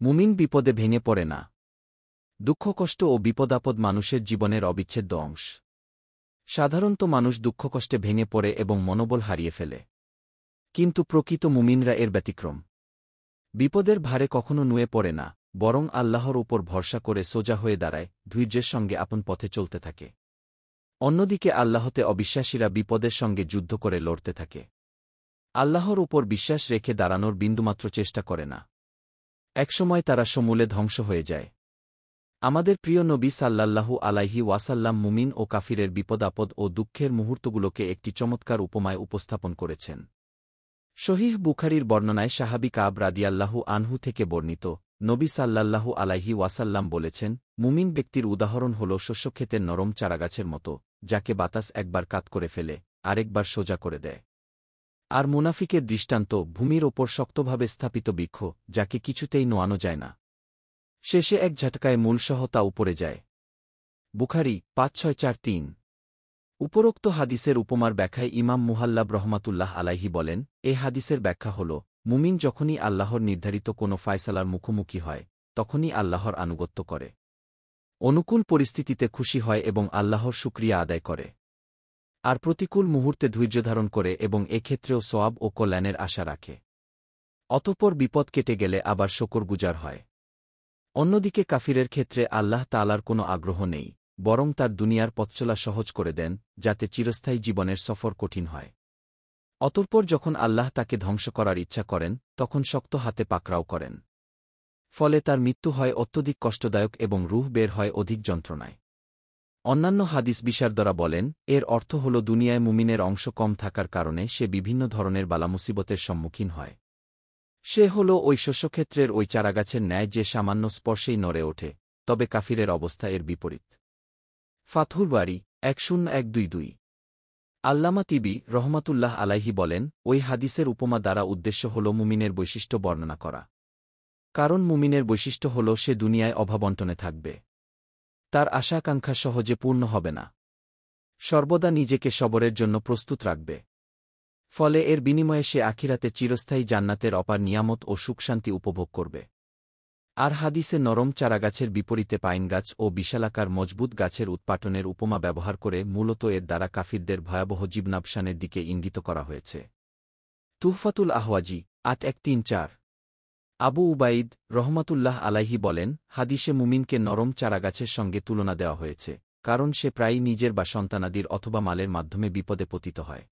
মুমিন বিপদে ভেঙে পড়ে না। দুঃখকষ্ট ও বিপদাপদ মানুষের জীবনের অবিচ্ছেদ্য অংশ। সাধারণত মানুষ দুঃখকষ্টে ভেঙে পড়ে এবং মনোবল হারিয়ে ফেলে। কিন্তু প্রকৃত মুমিনরা এর ব্যতিক্রম। বিপদের ভারে কখনো নুয়ে পড়ে না, বরং আল্লাহর উপর ভরসা করে সোজা হয়ে দাঁড়ায়, ধৈর্যের সঙ্গে আপন পথে চলতে থাকে। অন্যদিকে আল্লাহতে অবিশ্বাসীরা বিপদের সঙ্গে যুদ্ধ করে লড়তে থাকে। আল্লাহর উপর বিশ্বাস রেখে দাঁড়ানোর বিন্দুমাত্র চেষ্টা করে না। একসময় তারা সমূলে ধ্বংস হয়ে যায়। আমাদের প্রিয় নবী সাল্লাল্লাহু আলাইহি ওয়াসাল্লাম মুমিন ও কাফিরের বিপদাপদ ও দুঃখের মুহূর্তগুলোকে একটি চমৎকার উপমায় উপস্থাপন করেছেন। সহিহ বুখারীর বর্ণনায় সাহাবী কাব রাদিয়াল্লাহু আনহু থেকে বর্ণিত, নবী সাল্লাল্লাহু আলাইহি ওয়াসাল্লাম বলেছেন, মুমিন ব্যক্তির উদাহরণ হল শস্যক্ষেতের নরম চারাগাছের মতো, যাকে বাতাস একবার কাত করে ফেলে, আরেকবার সোজা করে দেয়। আর মুনাফিকের দৃষ্টান্ত ভূমির ওপর শক্তভাবে স্থাপিত বৃক্ষ, যাকে কিছুতেই নোয়ানো যায় না। শেষে এক ঝটকায় মূলসহ তা উপরে যায়। বুখারী ৫৬৪৩। উপরোক্ত হাদিসের উপমার ব্যাখ্যায় ইমাম মুহাল্লাব রহমাতুল্লাহ আলাইহি বলেন, এ হাদিসের ব্যাখ্যা হল, মুমিন যখনই আল্লাহর নির্ধারিত কোনো ফায়সালার মুখোমুখি হয়, তখনই আল্লাহর আনুগত্য করে। অনুকূল পরিস্থিতিতে খুশি হয় এবং আল্লাহর শুকরিয়া আদায় করে। আর প্রতিকূল মুহূর্তে ধৈর্যধারণ করে এবং এক্ষেত্রেও সওয়াব ও কল্যাণের আশা রাখে। অতঃপর বিপদ কেটে গেলে আবার শকরগুজার হয়। অন্যদিকে কাফিরের ক্ষেত্রে আল্লাহ তাআলার কোনো আগ্রহ নেই, বরং তার দুনিয়ার পথচলা সহজ করে দেন, যাতে চিরস্থায়ী জীবনের সফর কঠিন হয়। অতঃপর যখন আল্লাহ তাকে ধ্বংস করার ইচ্ছা করেন, তখন শক্ত হাতে পাকড়াও করেন। ফলে তার মৃত্যু হয় অত্যধিক কষ্টদায়ক এবং রূহ বের হয় অধিক যন্ত্রণায়। অন্যান্য হাদিস বিশারদরা বলেন, এর অর্থ হল দুনিয়ায় মুমিনের অংশ কম থাকার কারণে সে বিভিন্ন ধরনের বালামুসিবতের সম্মুখীন হয়। সে হল ওই শস্যক্ষেত্রের ওই চারাগাছের ন্যায় যে সামান্য স্পর্শেই নড়ে ওঠে, তবে কাফিরের অবস্থা এর বিপরীত। ফাতহুল বারী ১০১২২। আল্লামা তিবি রহমাতুল্লাহ আলাইহি বলেন, ওই হাদিসের উপমা দ্বারা উদ্দেশ্য হল মুমিনের বৈশিষ্ট্য বর্ণনা করা। কারণ মুমিনের বৈশিষ্ট্য হল সে দুনিয়ায় অভাবন্টনে থাকবে। তার আশা-আকাঙ্ক্ষা সহজে পূর্ণ হবে না। সর্বদা নিজেকে সবরের জন্য প্রস্তুত রাখবে। ফলে এর বিনিময়ে সে আখিরাতে চিরস্থায়ী জান্নাতের অপার নিয়ামত ও সুখশান্তি উপভোগ করবে। আর হাদিসে নরম চারাগাছের বিপরীতে পাইন গাছ ও বিশালাকার মজবুত গাছের উৎপাটনের উপমা ব্যবহার করে মূলত এর দ্বারা কাফিরদের ভয়াবহ জীবনাবসানের দিকে ইঙ্গিত করা হয়েছে। তুহফাতুল আহওয়াজি ৮১৩৪। আবু উবাইদ রহমাতুল্লাহ আলাইহি বলেন, হাদিসে মুমিনকে নরম চারাগাছের সঙ্গে তুলনা দেওয়া হয়েছে, কারণ সে প্রায়ই নিজের বা সন্তানাদির অথবা মালের মাধ্যমে বিপদে পতিত হয়।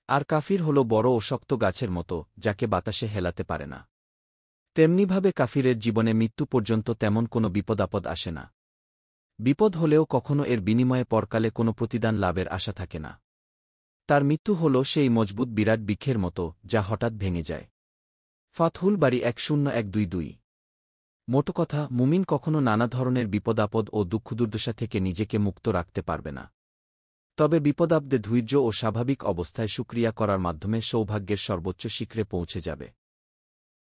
আর কাফির হল বড় ও শক্ত গাছের মতো, যাকে বাতাসে হেলাতে পারে না। তেমনিভাবে কাফিরের জীবনে মৃত্যু পর্যন্ত তেমন কোনো বিপদাপদ আসে না। বিপদ হলেও কখনো এর বিনিময়ে পরকালে কোনো প্রতিদান লাভের আশা থাকে না। তার মৃত্যু হল সেই মজবুত বিরাট বৃক্ষের মতো, যা হঠাৎ ভেঙে যায়। ফাতহুল বারী ১০১২২। মোটকথা, মুমিন কখনো নানা ধরনের বিপদাপদ ও দুঃখদুর্দশা থেকে নিজেকে মুক্ত রাখতে পারবে না। তবে বিপদাপদে ধৈর্য ও স্বাভাবিক অবস্থায় শুকরিয়া করার মাধ্যমে সৌভাগ্যের সর্বোচ্চ শিখরে পৌঁছে যাবে।